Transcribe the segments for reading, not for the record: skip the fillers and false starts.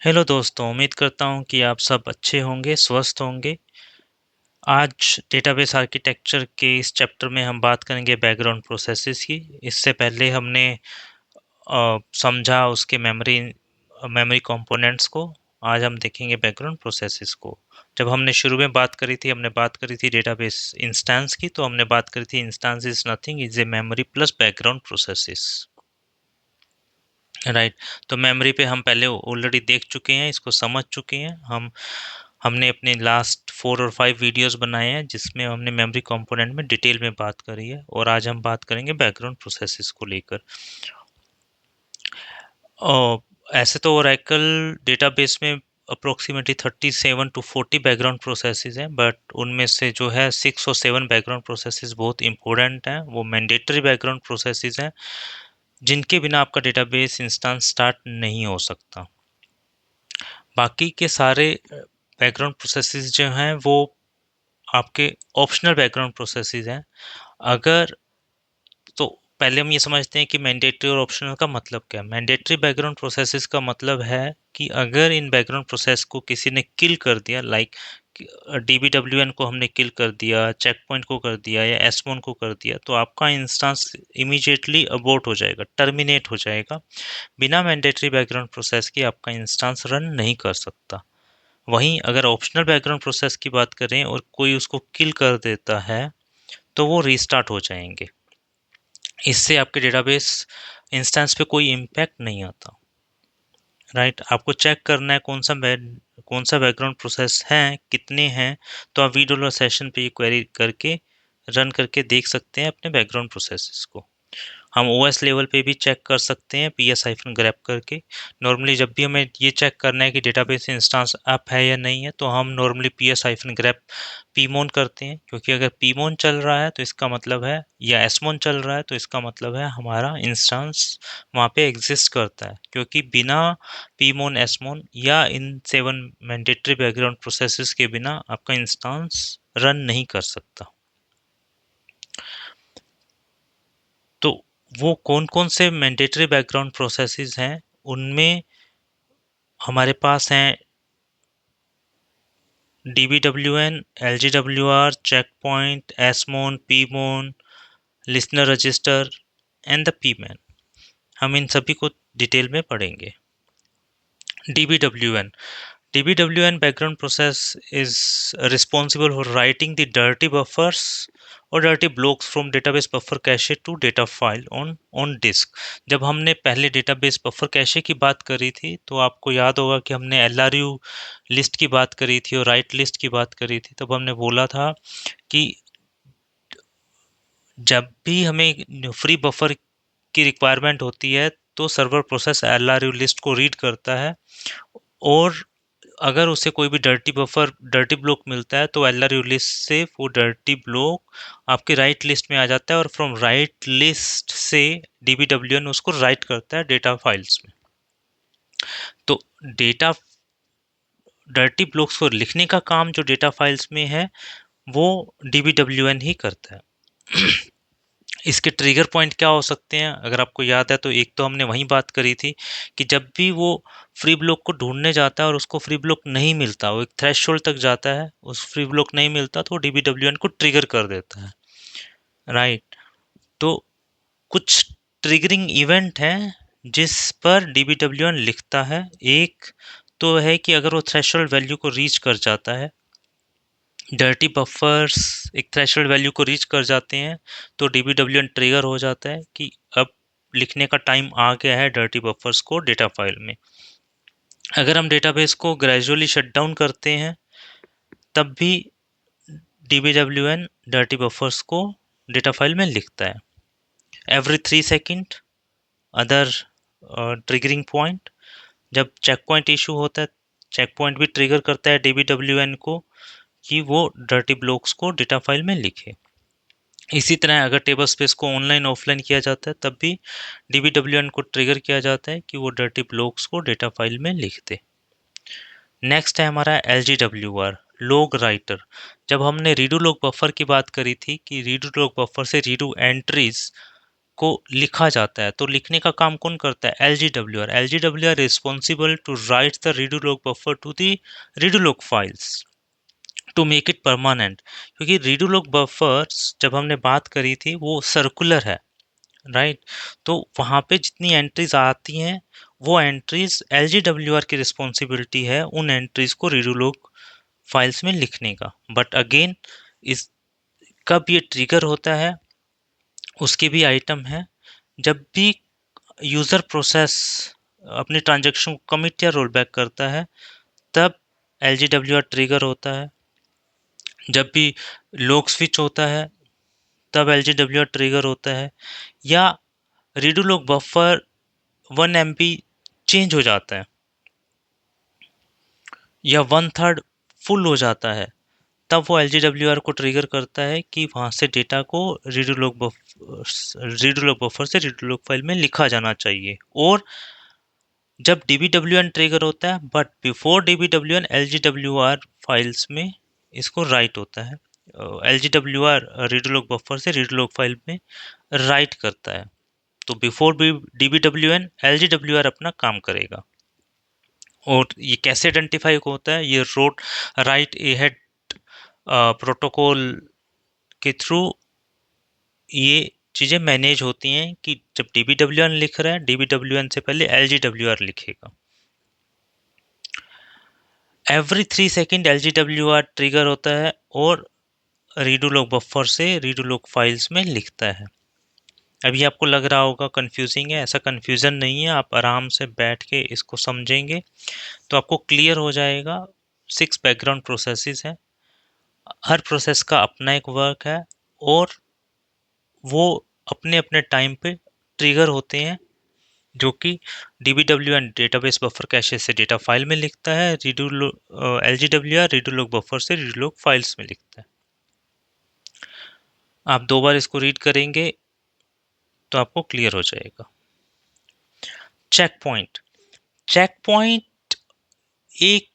Hello दोस्तों, उम्मीद करता हूँ कि आप सब अच्छे होंगे, स्वस्थ होंगे। आज डेटाबेस आर्किटेक्चर के इस चैप्टर में हम बात करेंगे बैकग्राउंड प्रोसेसेस की। इससे पहले हमने समझा उसके मेमोरी मेमोरी कंपोनेंट्स को। आज हम देखेंगे बैकग्राउंड प्रोसेसेस को। जब हमने शुरू में बात करी थी, हमने बात करी थी डेटाबेस इंस्टेंस की, तो हमने बात करी थी instance is nothing is a memory plus background processes. Right. तो मेमोरी पे हम पहले ऑलरेडी देख चुके हैं, इसको समझ चुके हैं। हमने अपने लास्ट 4 और 5 वीडियोस बनाए हैं जिसमें हमने मेमोरी कंपोनेंट में डिटेल में बात करी है, और आज हम बात करेंगे बैकग्राउंड प्रोसेसेस को लेकर। और ऐसे तो ओरेकल डेटाबेस में अप्रोक्सीमेटली 37 to 40 बैकग्राउंड प्रोसेसेस हैं, बट उनमें से जो है 6 और 7 बैकग्राउंड प्रोसेसेस बहुत इंपॉर्टेंट हैं। वो मैंडेटरी बैकग्राउंड प्रोसेसेस हैं जिनके बिना आपका डेटाबेस इंस्टेंस स्टार्ट नहीं हो सकता। बाकी के सारे बैकग्राउंड प्रोसेसेस जो हैं वो आपके ऑप्शनल बैकग्राउंड प्रोसेसेस हैं। अगर तो पहले हम ये समझते हैं कि मैंडेटरी और ऑप्शनल का मतलब क्या है। मैंडेटरी बैकग्राउंड प्रोसेसेस का मतलब है कि अगर इन बैकग्राउंड प्रोसेस को किसी ने किल कर दिया, लाइक डीबीडब्ल्यूएन को हमने किल कर दिया, चेक पॉइंट को कर दिया या एसमोन को कर दिया, तो आपका इंस्टेंस इमीडिएटली अबॉर्ट हो जाएगा, टर्मिनेट हो जाएगा। बिना मैंडेटरी बैकग्राउंड प्रोसेस के आपका इंस्टेंस रन नहीं कर सकता। वहीं अगर ऑप्शनल बैकग्राउंड प्रोसेस की बात करें और कोई उसको किल कर देता है तो वो रीस्टार्ट हो जाएंगे। इससे आपके डेटाबेस इंस्टेंस पे कोई इम्पैक्ट नहीं आता। राइट। आपको चेक करना है कौन सा बैकग्राउंड प्रोसेस है, कितने हैं, तो आप वीडियो सेशन पे ये क्वेरी करके रन करके देख सकते हैं अपने बैकग्राउंड प्रोसेसेस को। हम ओएस लेवल पे भी चेक कर सकते हैं पीएस हाइफन ग्रेप करके। नॉर्मली जब भी हमें ये चेक करना है कि डेटाबेस इंस्टेंस अप है या नहीं है, तो हम नॉर्मली पीएस हाइफन ग्रेप पीमोन करते हैं, क्योंकि अगर पीमोन चल रहा है तो इसका मतलब है, या एसमोन चल रहा है तो इसका मतलब है हमारा इंस्टेंस वहाँ पे एग्जिस्ट करता है। क्योंकि बिना पीमोन, एसमोन या इन 7 मैंडेटरी बैकग्राउंड प्रोसेसेस के बिना आपका इंस्टेंस रन नहीं कर सकता। तो वो कौन-कौन से मैंडेटरी बैकग्राउंड प्रोसेसेस हैं, उनमें हमारे पास हैं DBWN, LGWR, checkpoint, SMON, PMON, listener register and the PMAN. हम इन सभी को डिटेल में पढ़ेंगे। डीबीडब्ल्यूएन DBWN background process is responsible for writing the dirty buffers or dirty blocks from database buffer cache to data file on disk। जब हमने पहले database buffer cache की बात करी थी, तो आपको याद होगा कि हमने LRU लिस्ट की बात करी थी और राइट लिस्ट की बात करी थी। तब हमने बोला था कि जब भी हमें फ्री बफर की रिक्वायरमेंट होती है तो सर्वर प्रोसेस LRU लिस्ट को रीड करता है, और अगर उसे कोई भी डर्टी ब्लॉक मिलता है तो एलआरयू लिस्ट से वो डर्टी ब्लॉक आपके राइट लिस्ट में आ जाता है, और फ्रॉम राइट लिस्ट से डीबीडब्ल्यूएन उसको राइट करता है डेटा फाइल्स में। तो डेटा डर्टी ब्लॉक्स को लिखने का काम जो डेटा फाइल्स में है वो डीबीडब्ल्यूएन ही करता है। इसके ट्रिगर पॉइंट क्या हो सकते हैं, अगर आपको याद है तो एक तो हमने वहीं बात करी थी कि जब भी वो फ्री ब्लॉक को ढूंढने जाता है और उसको फ्री ब्लॉक नहीं मिलता, वो एक थ्रेशोल्ड तक जाता है, उस फ्री ब्लॉक नहीं मिलता तो डीबीडब्ल्यूएन को ट्रिगर कर देता है। राइट। तो कुछ ट्रिगरिंग इवेंट हैं जिस पर डीबीडब्ल्यूएन लिखता है। एक तो है कि अगर वो थ्रेशोल्ड वैल्यू को रीच कर जाता है, डर्टी बफर्स एक थ्रेशोल्ड वैल्यू को रीच कर जाते हैं, तो डीबीडब्ल्यूएन ट्रिगर हो जाता है कि अब लिखने का टाइम आ गया है डर्टी बफर्स को डेटा फाइल में। अगर हम डेटाबेस को ग्रेजुअली शट डाउन करते हैं तब भी डीबीडब्ल्यूएन डर्टी बफर्स को डेटा फाइल में लिखता है। Every 3 second other triggering point, जब चेक पॉइंट इशू होता है, चेक पॉइंट भी ट्रिगर करता है डीबीडब्ल्यूएन को कि वो डर्टी ब्लॉक्स को डेटा फाइल में लिखे। इसी तरह अगर टेबल स्पेस को ऑनलाइन ऑफलाइन किया जाता है तब भी डीबीडब्ल्यूएन को ट्रिगर किया जाता है कि वो डर्टी ब्लॉक्स को डेटा फाइल में लिख दे। नेक्स्ट है हमारा एलजीडब्ल्यूआर, लॉग राइटर। जब हमने रीडू लॉग बफर की बात करी थी कि रीडू लॉग बफर से रीडू एंट्रीज को लिखा जाता है। तो लिखने का काम कौन करता है? LGWR। LGWR responsible to write the redo log buffer to the redo log files to make it permanent. क्योंकि रीडू लॉग बफर्स जब हमने बात करी थी वो सर्कुलर है, राइट? तो वहाँ पे जितनी एंट्रीज आती हैं वो एंट्रीज LGWR की रिस्पॉन्सिबिलिटी है उन एंट्रीज को रीडू लॉग फाइल्स में लिखने का। बट अगेन इस कब ये ट्रिगर होता है उसके भी आइटम है। जब भी यूज़र प्रोसेस अपनी ट्रांजैक्शन को कमिट या रोल बैक करता है तब LGWR ट्रिगर होता है। जब भी लॉग स्विच होता है तब LGWR ट्रिगर होता है। या redo log buffer 1 MB change हो जाता है या 1/3 फुल हो जाता है तब वो LGWR को ट्रिगर करता है कि वहाँ से डेटा को रीडू लॉग बफर से रीडू लॉग फाइल में लिखा जाना चाहिए। और जब DBWN ट्रिगर होता है but before DBWN LGWR files में इसको राइट होता है। LGWR रीडू लॉग बफर से रीडू लॉग फाइल में राइट करता है। तो बिफोर भी DBWN LGWR अपना काम करेगा। और ये कैसे आइडेंटिफाई होता है? ये राइट अहेड प्रोटोकॉल के थ्रू ये चीज़ें मैनेज होती हैं कि जब DBWN लिख रहा है DBWN से पहले LGWR लिखेगा। एवरी 3 सेकेंड LGWR ट्रिगर होता है और रीडू लॉग बफर से रीडू लॉग फाइल्स में लिखता है। अभी आपको लग रहा होगा कंफ्यूजिंग है, ऐसा कंफ्यूजन नहीं है। आप आराम से बैठ के इसको समझेंगे तो आपको क्लियर हो जाएगा। 6 बैकग्राउंड प्रोसेसेस हैं, हर प्रोसेस का अपना एक वर्क है और वो अपने अपने टाइम पे ट्रिगर होते हैं जो कि DBWN डेटाबेस बफर कैशे से डेटा फाइल में लिखता है, LGWR रीडू लॉग बफर से रीडू लॉग फाइल्स में लिखता है। आप 2 बार इसको रीड करेंगे तो आपको क्लियर हो जाएगा। Checkpoint. चेक पॉइंट एक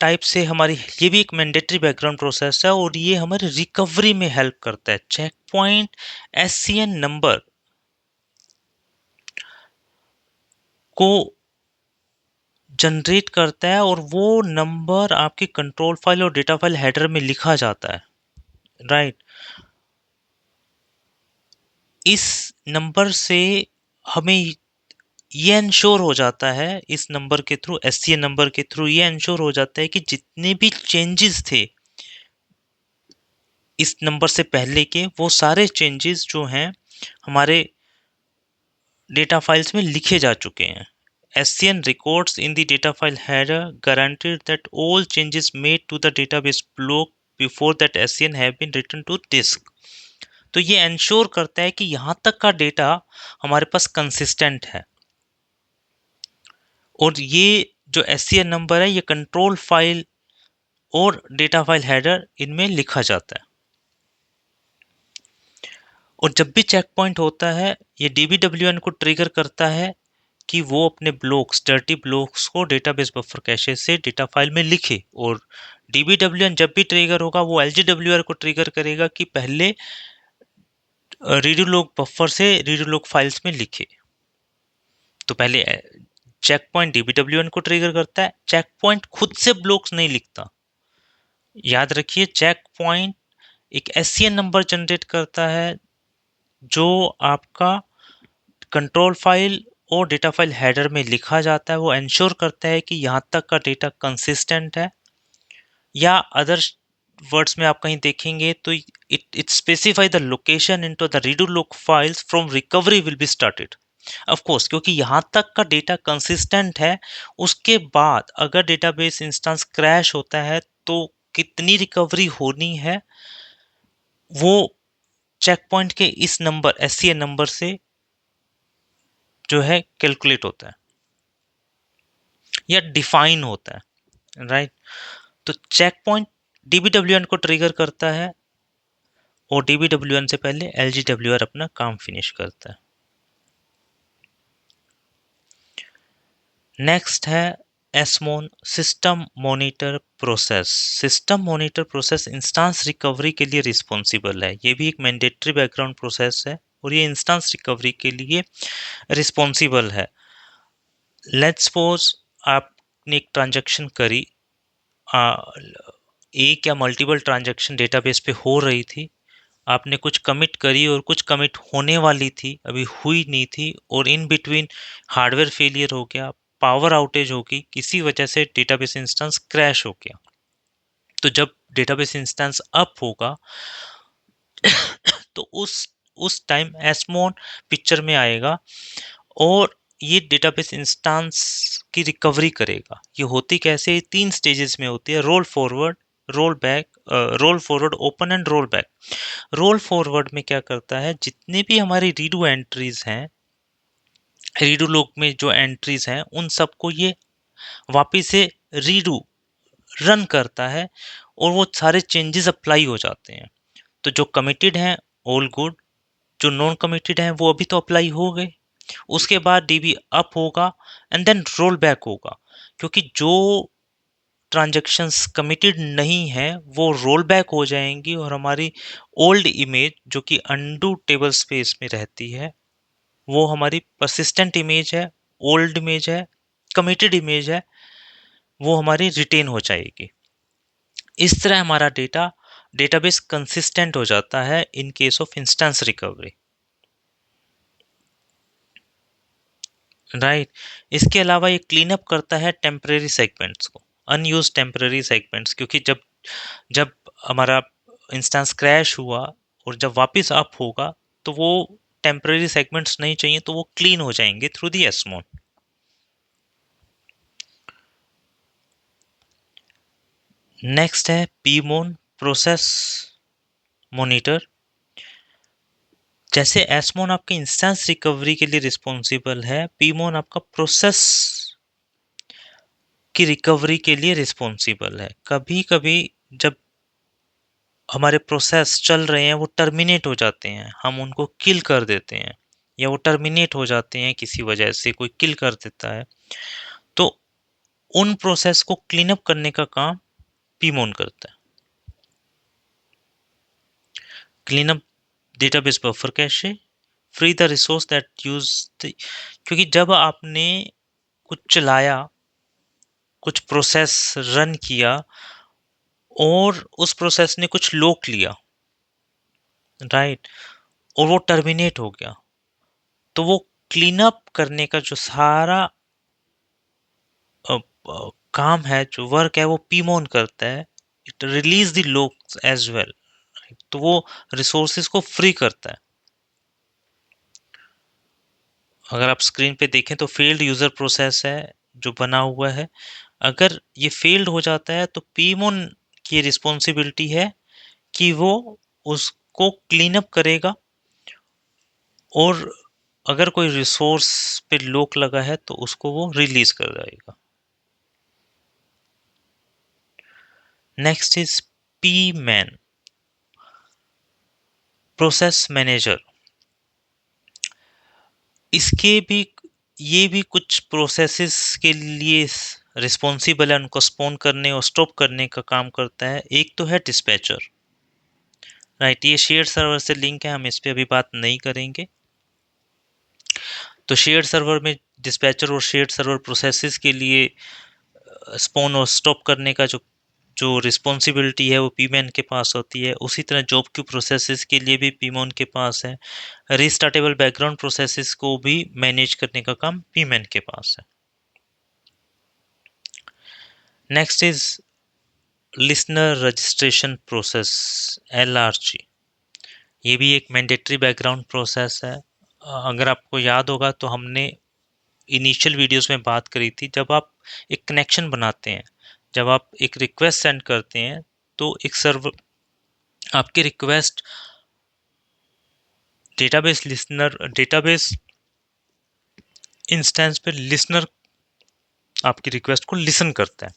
टाइप से हमारी ये भी एक मैंडेटरी बैकग्राउंड प्रोसेस है और ये हमारी रिकवरी में हेल्प करता है। चेक पॉइंट SCN नंबर को जनरेट करता है और वो नंबर आपकी कंट्रोल फाइल और डेटा फाइल हेडर में लिखा जाता है, राइट? इस नंबर से हमें ये इंश्योर हो जाता है, इस नंबर के थ्रू SCN नंबर के थ्रू ये इंश्योर हो जाता है कि जितने भी चेंजेस थे इस नंबर से पहले के वो सारे चेंजेस जो हैं हमारे डेटा फाइल्स में लिखे जा चुके हैं। SCN records in the data file header guaranteed that all changes made to the database block before that SCN have been written to disk। तो ये इंश्योर करता है कि यहाँ तक का डेटा हमारे पास कंसिस्टेंट है और ये जो SCN नंबर है ये कंट्रोल फाइल और डेटा फाइल हेडर इनमें लिखा जाता है। और जब भी चेक पॉइंट होता है ये DBWN को ट्रिगर करता है कि वो अपने ब्लॉक्स डर्टी ब्लॉक्स को डेटाबेस बफर कैशे से डेटा फाइल में लिखे। और DBWN जब भी ट्रिगर होगा वो LGWR को ट्रिगर करेगा कि पहले रीडू लॉग बफर से रीडू लॉग फाइल्स में लिखे। तो पहले चेक पॉइंट DBWN को ट्रिगर करता है। चेक पॉइंट खुद से ब्लॉक्स नहीं लिखता, याद रखिए। चेक पॉइंट एक SCN नंबर जनरेट करता है जो आपका कंट्रोल फाइल और डेटा फाइल हेडर में लिखा जाता है। वो इंश्योर करता है कि यहाँ तक का डेटा कंसिस्टेंट है। या अदर वर्ड्स में आप कहीं देखेंगे तो it specify the location into the redo log files from recovery will be started. Of course क्योंकि यहाँ तक का डेटा कंसिस्टेंट है, उसके बाद अगर डेटाबेस इंस्टेंस क्रैश होता है तो कितनी रिकवरी होनी है वो चेक पॉइंट के इस नंबर SCN नंबर से जो है कैलकुलेट होता है या डिफाइन होता है, राइट? तो चेक पॉइंट DBWN को ट्रिगर करता है और DBWN से पहले LGWR अपना काम फिनिश करता है। नेक्स्ट है SMON system monitor process. System monitor process instance recovery के लिए रिस्पॉन्सिबल है। ये भी एक मैंडेटरी बैकग्राउंड प्रोसेस है और ये इंस्टेंस रिकवरी के लिए रिस्पॉन्सिबल है। लेट्स सपोज आपने एक ट्रांजैक्शन करी, एक या मल्टीपल ट्रांजैक्शन डेटाबेस पे हो रही थी, आपने कुछ कमिट करी और कुछ कमिट होने वाली थी, अभी हुई नहीं थी, और इन बिटवीन हार्डवेयर फेलियर हो गया, पावर आउटेज हो गई, किसी वजह से डेटाबेस इंस्टेंस क्रैश हो गया। तो जब डेटाबेस इंस्टेंस अप होगा तो उस टाइम एसमोन पिक्चर में आएगा और ये डेटाबेस इंस्टेंस की रिकवरी करेगा। ये होती कैसे, तीन स्टेजेस में होती है, roll forward, roll back, roll forward, open and roll back. Roll forward में क्या करता है, जितने भी हमारी रीडू एंट्रीज हैं, रीडू लॉग में जो एंट्रीज हैं, उन सबको ये वापिस से रीडू रन करता है और वो सारे चेंजेस अप्लाई हो जाते हैं। तो जो कमिटेड हैं ऑल गुड, जो नॉन कमिटेड हैं वो अभी तो अप्लाई हो गए। उसके बाद डीबी अप होगा एंड देन रोल बैक होगा, क्योंकि जो ट्रांजैक्शंस कमिटेड नहीं है वो रोल बैक हो जाएंगी और हमारी ओल्ड इमेज जो कि अनडू टेबल स्पेस में रहती है, वो हमारी परसिस्टेंट इमेज है, ओल्ड इमेज है, कमिटेड इमेज है, वो हमारी रिटेन हो जाएगी। इस तरह हमारा डेटाबेस कंसिस्टेंट हो जाता है in case of instance recovery, right. इसके अलावा ये क्लीन अप करता है टेम्परेरी सेगमेंट्स को, अनयूज्ड टेम्परेरी सेगमेंट्स, क्योंकि जब जब हमारा इंस्टेंस क्रैश हुआ और जब वापस अप होगा तो वो टेम्परेरी सेगमेंट्स नहीं चाहिए, तो वो क्लीन हो जाएंगे थ्रू दी एसमोन। नेक्स्ट है पीमोन प्रोसेस मॉनिटर। जैसे एसमोन आपके इंस्टेंस रिकवरी के लिए रिस्पॉन्सिबल है, पीमोन आपका प्रोसेस की रिकवरी के लिए रिस्पॉन्सिबल है। कभी कभी जब हमारे प्रोसेस चल रहे हैं वो टर्मिनेट हो जाते हैं, हम उनको किल कर देते हैं, या वो टर्मिनेट हो जाते हैं किसी वजह से, कोई किल कर देता है, तो उन प्रोसेस को क्लीन अप करने का काम पीमोन करता है। Clean up database buffer cache, free the resource that use, क्योंकि जब आपने कुछ चलाया, कुछ प्रोसेस रन किया और उस प्रोसेस ने कुछ लोक लिया, राइट, और वो टर्मिनेट हो गया, तो वो क्लीन अप करने का जो सारा काम है, जो वर्क है, वो पीमोन करता है। It release the locks as well, तो वो रिसोर्सेज को फ्री करता है। अगर आप स्क्रीन पे देखें तो फेल्ड यूजर प्रोसेस है जो बना हुआ है, अगर ये फेल्ड हो जाता है तो पीमोन की रिस्पॉन्सिबिलिटी है कि वो उसको क्लीन अप करेगा, और अगर कोई रिसोर्स पे लोक लगा है तो उसको वो रिलीज कर देगा। Next is P man process manager. इसके भी ये भी कुछ प्रोसेसेस के लिए रिस्पॉन्सिबल है, उनको स्पॉन करने और स्टॉप करने का काम करता है। एक तो है डिस्पैचर, राइट, ये शेयर सर्वर से लिंक है, हम इस पे अभी बात नहीं करेंगे। तो शेयर सर्वर में डिस्पैचर और शेयर सर्वर प्रोसेसेस के लिए स्पॉन और स्टॉप करने का जो जो रिस्पॉन्सिबिलिटी है वो पीमैन के पास होती है। उसी तरह जॉब क्यू प्रोसेसेस के लिए भी पीमोन के पास है। रिस्टार्टेबल बैकग्राउंड प्रोसेसेस को भी मैनेज करने का काम पीमैन के पास है। Next is listener registration process, LRG. ये भी एक मैंडेटरी बैकग्राउंड प्रोसेस है। अगर आपको याद होगा तो हमने इनिशियल वीडियोस में बात करी थी, जब आप एक कनेक्शन बनाते हैं, जब आप एक रिक्वेस्ट सेंड करते हैं, तो एक सर्वर आपकी रिक्वेस्ट डेटाबेस इंस्टेंस पे लिसनर आपकी रिक्वेस्ट को लिसन करता है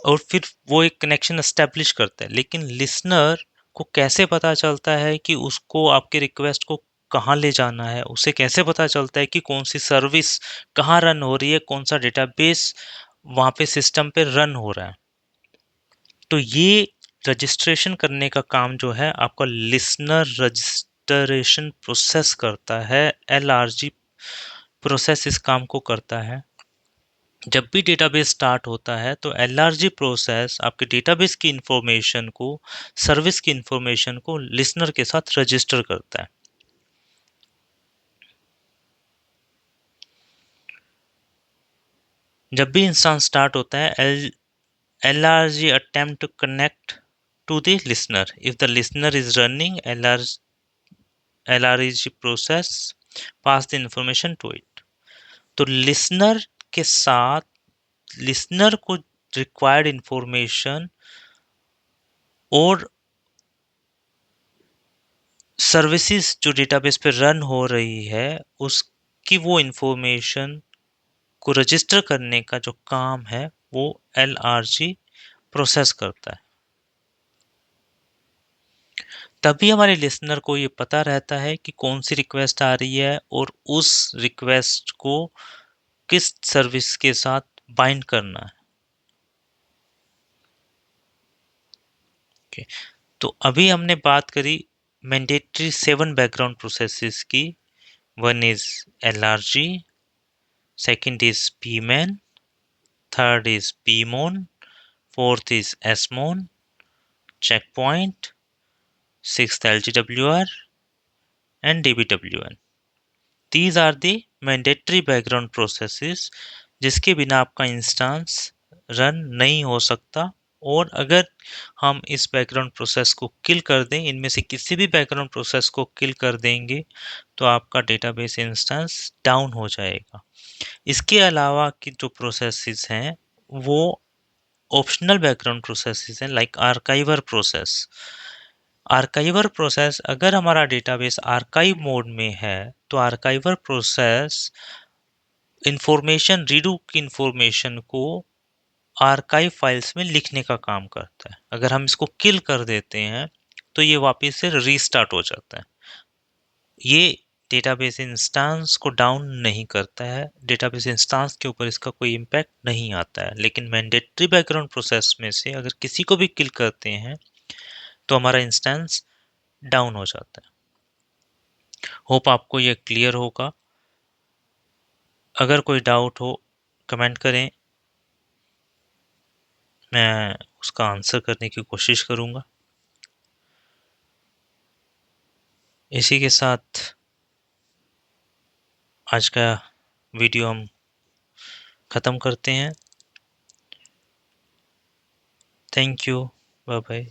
और फिर वो एक कनेक्शन एस्टेब्लिश करता है। लेकिन लिसनर को कैसे पता चलता है कि उसको आपके रिक्वेस्ट को कहाँ ले जाना है, उसे कैसे पता चलता है कि कौन सी सर्विस कहाँ रन हो रही है, कौन सा डेटाबेस वहाँ पे सिस्टम पे रन हो रहा है। तो ये रजिस्ट्रेशन करने का काम जो है आपका लिसनर इटरेशन प्रोसेस करता है, एलआरजी प्रोसेस इस काम को करता है। जब भी डेटाबेस स्टार्ट होता है तो एलआरजी प्रोसेस आपके डेटाबेस की इंफॉर्मेशन को, सर्विस की इंफॉर्मेशन को लिसनर के साथ रजिस्टर करता है। जब भी इंस्टेंस स्टार्ट होता है, LRG attempt to connect to the listener. If the listener is running, LRG process pass the information to it. तो लिसनर के साथ लिसनर को रिक्वायर्ड इंफॉर्मेशन और सर्विसेज जो डेटाबेस पे रन हो रही है उसकी वो इंफॉर्मेशन को रजिस्टर करने का जो काम है वो LRG प्रोसेस करता है। तभी हमारे लिसनर को ये पता रहता है कि कौन सी रिक्वेस्ट आ रही है और उस रिक्वेस्ट को किस सर्विस के साथ बाइंड करना है। ओके, तो अभी हमने बात करी मैंडेटरी 7 बैकग्राउंड प्रोसेसेस की। One is LRG, second is PMAN, third is PMON, fourth is SMON, checkpoint, sixth LGWR and DBWN. These are the mandatory background processes जिसके बिना आपका इंस्टेंस रन नहीं हो सकता। और अगर हम इस बैकग्राउंड प्रोसेस को किल कर दें, इनमें से किसी भी बैकग्राउंड प्रोसेस को किल कर देंगे तो आपका डेटाबेस इंस्टेंस डाउन हो जाएगा। इसके अलावा की जो प्रोसेसेस हैं वो ऑप्शनल बैकग्राउंड प्रोसेसेस हैं, like archiver process. Archiver process, अगर हमारा डेटाबेस आर्काइव मोड में है तो आर्काइवर प्रोसेस इंफॉर्मेशन, रीडू की इंफॉर्मेशन को आर्काइव फाइल्स में लिखने का काम करता है। अगर हम इसको किल कर देते हैं तो ये वापस से रीस्टार्ट हो जाता है। ये डेटाबेस इंस्टेंस को डाउन नहीं करता है, डेटाबेस इंस्टेंस के ऊपर इसका कोई इम्पैक्ट नहीं आता है। लेकिन मैंडेटरी बैकग्राउंड प्रोसेस में से अगर किसी को भी किल करते हैं तो हमारा इंस्टेंस डाउन हो जाता है। होप आपको ये क्लियर होगा। अगर कोई डाउट हो कमेंट करें, मैं उसका आंसर करने की कोशिश करूंगा। इसी के साथ आज का वीडियो हम ख़त्म करते हैं। Thank you, bye bye.